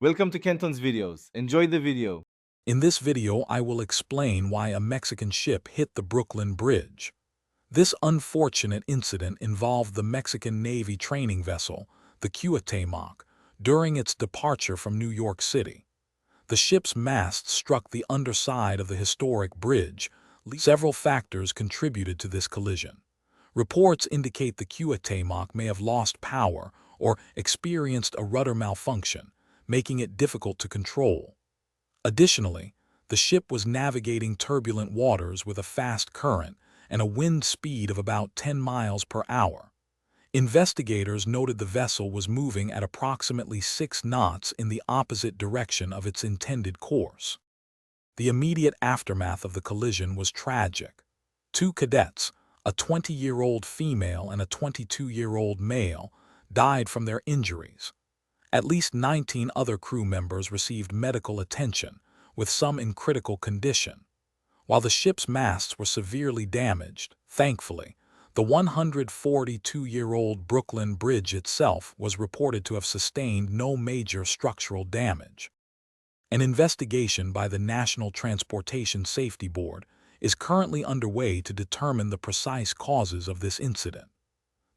Welcome to Kenton's videos. Enjoy the video. In this video, I will explain why a Mexican ship hit the Brooklyn Bridge. This unfortunate incident involved the Mexican Navy training vessel, the Cuauhtémoc, during its departure from New York City. The ship's mast struck the underside of the historic bridge. Several factors contributed to this collision. Reports indicate the Cuauhtémoc may have lost power or experienced a rudder malfunction, making it difficult to control. Additionally, the ship was navigating turbulent waters with a fast current and a wind speed of about 10 miles per hour. Investigators noted the vessel was moving at approximately 6 knots in the opposite direction of its intended course. The immediate aftermath of the collision was tragic. Two cadets, a 20-year-old female and a 22-year-old male, died from their injuries. At least 19 other crew members received medical attention, with some in critical condition. While the ship's masts were severely damaged, thankfully, the 142-year-old Brooklyn Bridge itself was reported to have sustained no major structural damage. An investigation by the National Transportation Safety Board is currently underway to determine the precise causes of this incident.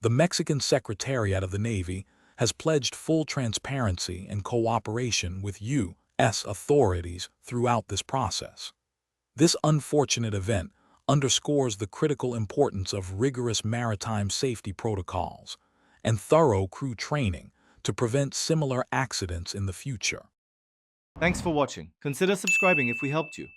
The Mexican Secretariat of the Navy has pledged full transparency and cooperation with U.S. authorities throughout this process. This unfortunate event underscores the critical importance of rigorous maritime safety protocols and thorough crew training to prevent similar accidents in the future. Thanks for watching. Consider subscribing if we helped you.